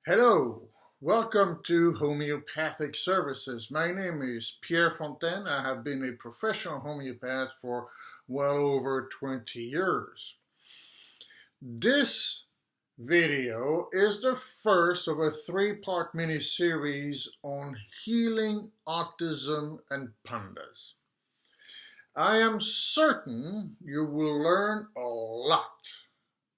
Hello, welcome to Homeopathic Services. My name is Pierre Fontaine. I have been a professional homeopath for well over 20 years. This video is the first of a three-part mini-series on healing autism and PANDAS. I am certain you will learn a lot.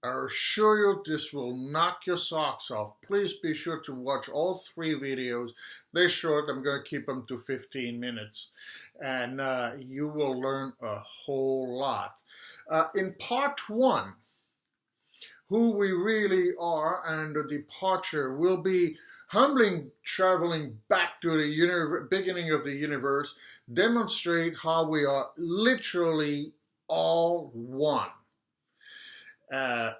I assure you this will knock your socks off. Please be sure to watch all three videos. They're short. I'm going to keep them to 15 minutes. And you will learn a whole lot. In part one, who we really are and the departure will be humbling, traveling back to the beginning of the universe, demonstrate how we are literally all one.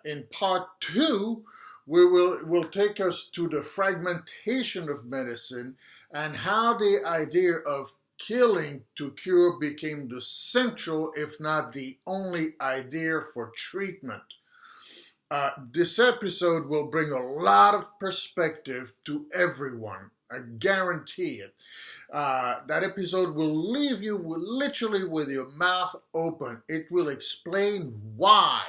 In part two, will take us to the fragmentation of medicine and how the idea of killing to cure became the central, if not the only idea for treatment. This episode will bring a lot of perspective to everyone. I guarantee it. That episode will leave you literally with your mouth open. It will explain why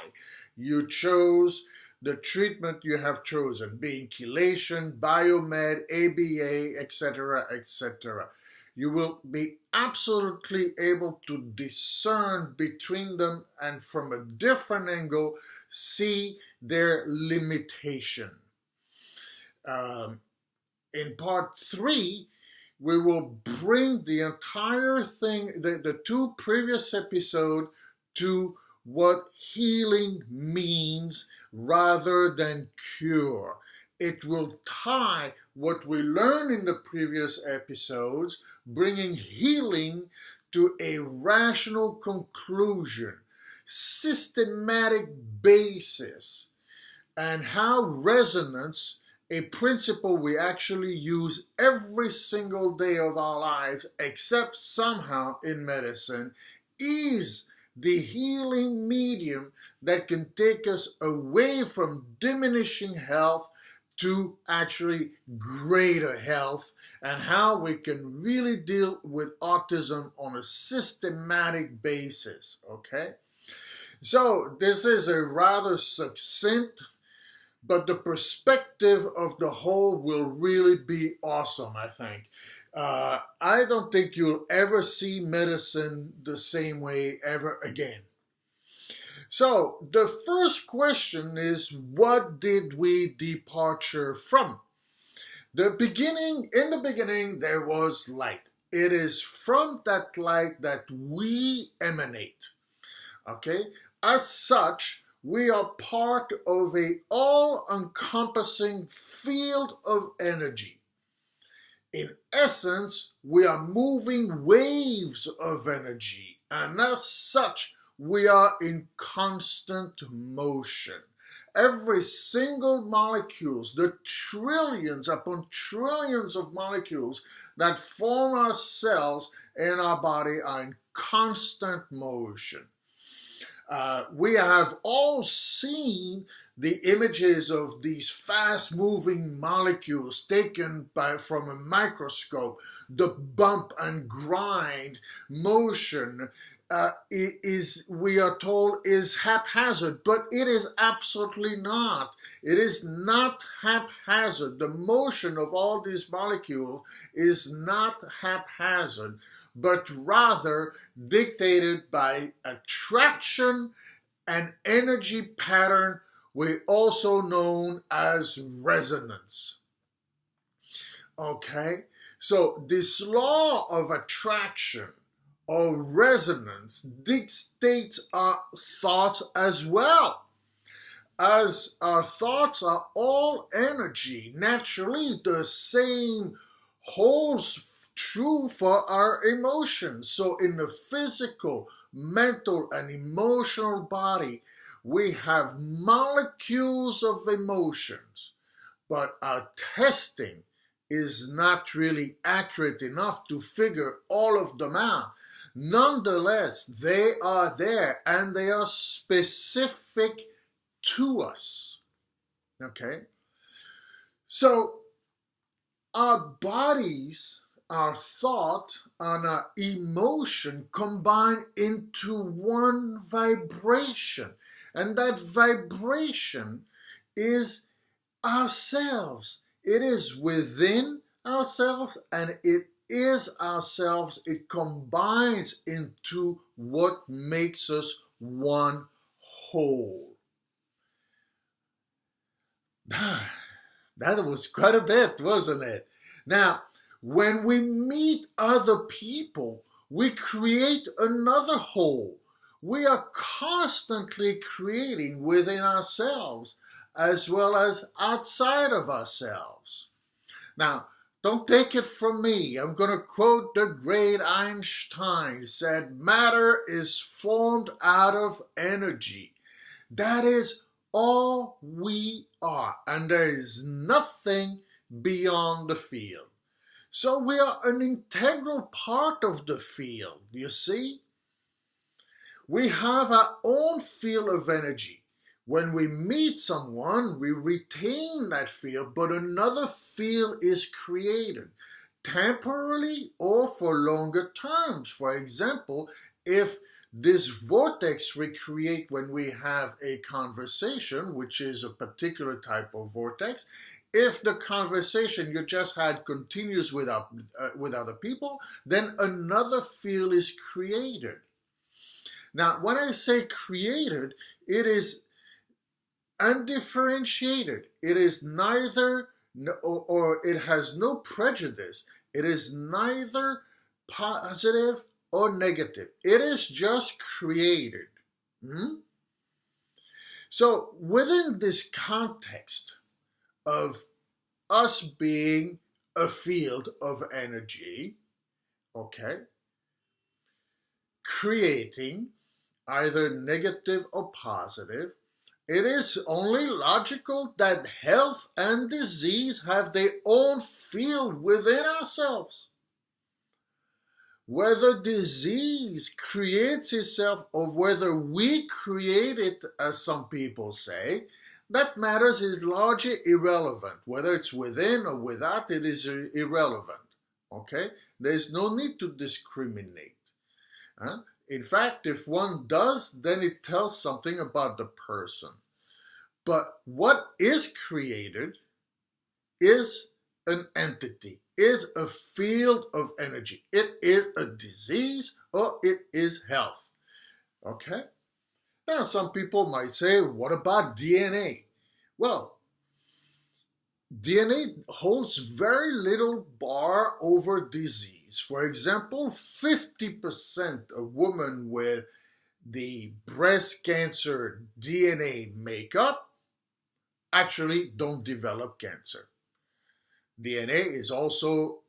you chose the treatment you have chosen, being chelation, biomed, ABA, etc., etc. You will be absolutely able to discern between them and from a different angle see their limitation. In part three, we will bring the entire thing, the two previous episodes, to what healing means rather than cure. It will tie what we learned in the previous episodes, bringing healing to a rational conclusion, systematic basis, and how resonance, a principle we actually use every single day of our lives, except somehow in medicine, is the healing medium that can take us away from diminishing health to actually greater health, and how we can really deal with autism on a systematic basis, okay? So this is a rather succinct, but the perspective of the whole will really be awesome, I think. I don't think you'll ever see medicine the same way ever again. So the first question is, what did we departure from? In the beginning, there was light. It is from that light that we emanate. Okay? As such, we are part of an all-encompassing field of energy. In essence, we are moving waves of energy, and as such, we are in constant motion. Every single molecules, the trillions upon trillions of molecules that form our cells in our body are in constant motion. We have all seen the images of these fast-moving molecules taken from a microscope. The bump and grind motion we are told, is haphazard, but it is absolutely not. It is not haphazard. The motion of all these molecules is not haphazard, but rather dictated by attraction and energy pattern, we also known as resonance. Okay, so this law of attraction or resonance dictates our thoughts as well. As our thoughts are all energy, naturally the same holds true for our emotions. So in the physical, mental, and emotional body, we have molecules of emotions, but our testing is not really accurate enough to figure all of them out. Nonetheless, they are there and they are specific to us. Okay? So our bodies, our thought, and our emotion combine into one vibration. And that vibration is ourselves. It is within ourselves and it is ourselves. It combines into what makes us one whole. That was quite a bit, wasn't it? Now, when we meet other people, we create another whole. We are constantly creating within ourselves as well as outside of ourselves. Now, don't take it from me. I'm going to quote the great Einstein. He said, matter is formed out of energy. That is all we are, and there is nothing beyond the field. So we are an integral part of the field, you see? We have our own field of energy. When we meet someone, we retain that field, but another field is created, temporarily or for longer terms. For example, if this vortex we create when we have a conversation, which is a particular type of vortex, if the conversation you just had continues with other people, then another field is created. Now, when I say created, it is undifferentiated. It is neither, or it has no prejudice. It is neither positive or negative. It is just created. So within this context of us being a field of energy, okay, creating either negative or positive, it is only logical that health and disease have their own field within ourselves. Whether disease creates itself or whether we create it, as some people say, that matters is largely irrelevant. Whether it's within or without, it is irrelevant. Okay? There's no need to discriminate. In fact, if one does, then it tells something about the person. But what is created is an entity, is a field of energy. It is a disease or it is health. Okay? Now, some people might say, what about DNA? Well, DNA holds very little bar over disease. For example, 50% of women with the breast cancer DNA makeup actually don't develop cancer. DNA is also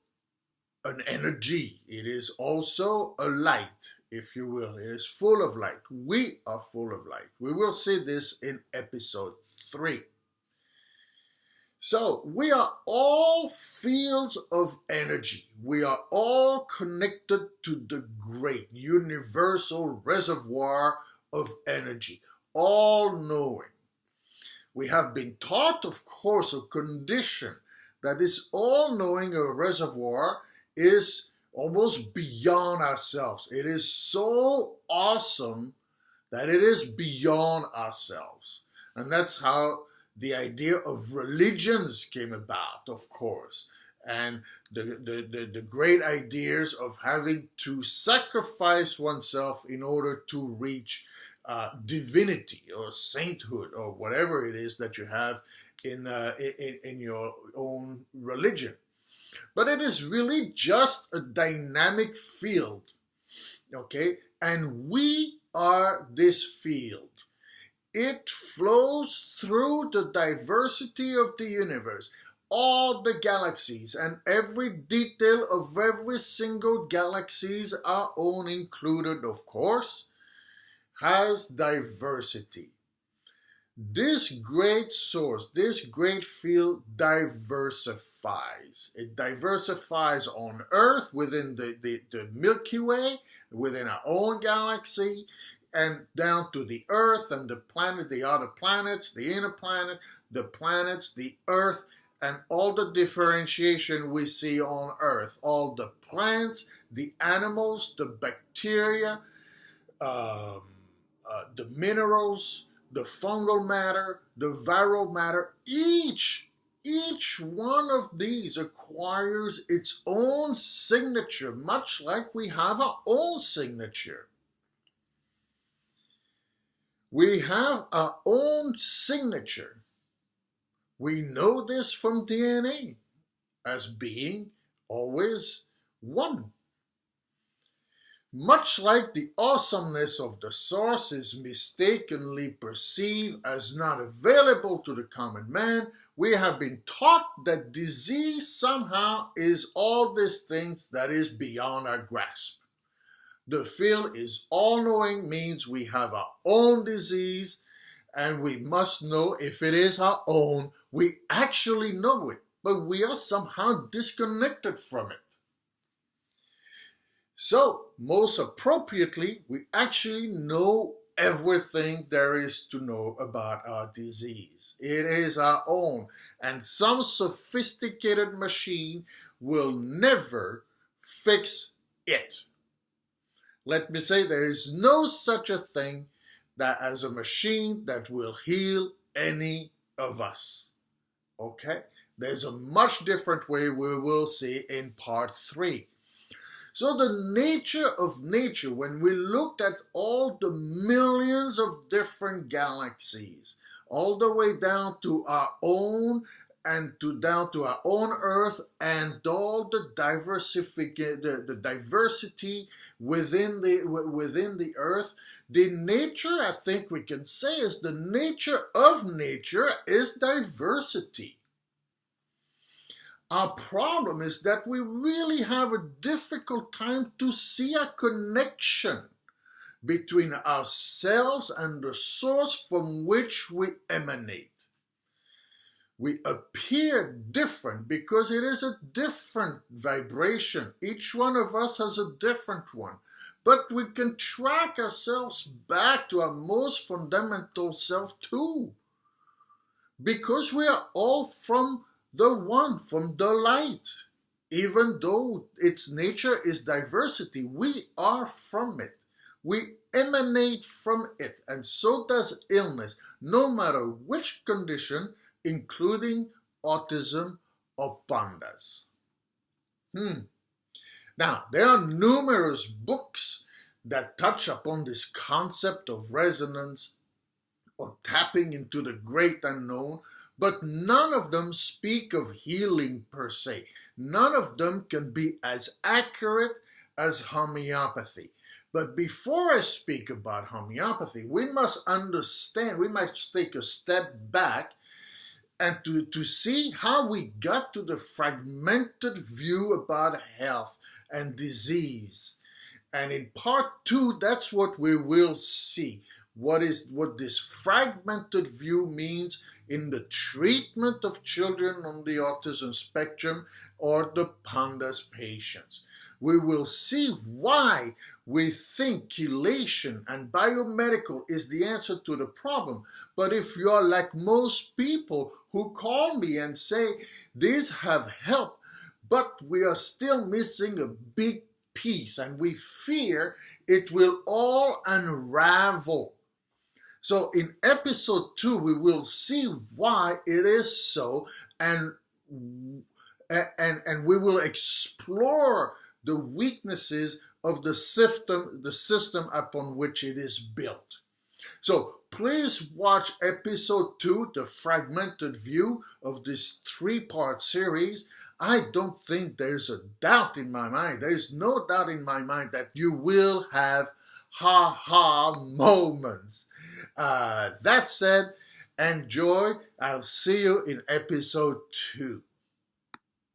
an energy. It is also a light, if you will. It is full of light. We are full of light. We will see this in episode 3. So we are all fields of energy. We are all connected to the great universal reservoir of energy, all knowing. We have been taught, of course, a condition that this all-knowing reservoir is almost beyond ourselves. It is so awesome that it is beyond ourselves. And that's how the idea of religions came about, of course. And the great ideas of having to sacrifice oneself in order to reach divinity or sainthood or whatever it is that you have in your own religion. But it is really just a dynamic field, okay? And we are this field. It flows through the diversity of the universe, all the galaxies, and every detail of every single galaxies, our own included, of course, has diversity. This great source, this great field diversifies. It diversifies on Earth, within the Milky Way, within our own galaxy, and down to the Earth and the planet, the other planets, the inner planets, the Earth, and all the differentiation we see on Earth, all the plants, the animals, the bacteria, um, the minerals, the fungal matter, the viral matter, each one of these acquires its own signature, much like we have our own signature. We have our own signature. We know this from DNA as being always one. Much like the awesomeness of the source is mistakenly perceived as not available to the common man, we have been taught that disease somehow is all these things that is beyond our grasp. The field is all-knowing means we have our own disease, and we must know if it is our own. We actually know it, but we are somehow disconnected from it. So, most appropriately, we actually know everything there is to know about our disease. It is our own, and some sophisticated machine will never fix it. Let me say there is no such a thing that as a machine that will heal any of us. Okay? There's a much different way we will see in part 3. So the nature of nature, when we looked at all the millions of different galaxies, all the way down to our own and down to our own Earth, and all the diversity within the Earth, the nature, I think we can say, is the nature of nature is diversity. Our problem is that we really have a difficult time to see a connection between ourselves and the source from which we emanate. We appear different because it is a different vibration. Each one of us has a different one. But we can track ourselves back to our most fundamental self too. Because we are all from the one, from the light. Even though its nature is diversity, we are from it. We emanate from it, and so does illness, no matter which condition, including autism or PANDAS. Now, there are numerous books that touch upon this concept of resonance or tapping into the great unknown, but none of them speak of healing per se. None of them can be as accurate as homeopathy. But before I speak about homeopathy, we must understand, we must take a step back and to see how we got to the fragmented view about health and disease. And in part 2, that's what we will see. What this fragmented view means in the treatment of children on the autism spectrum or the PANDAS patients. We will see why we think chelation and biomedical is the answer to the problem. But if you are like most people who call me and say, these have helped, but we are still missing a big piece and we fear it will all unravel. So in episode 2, we will see why it is so, and we will explore the weaknesses of the system upon which it is built. So please watch episode 2, the fragmented view of this 3-part series. I don't think there's a doubt in my mind. There's no doubt in my mind that you will have ha-ha moments. That said, enjoy. I'll see you in episode 2.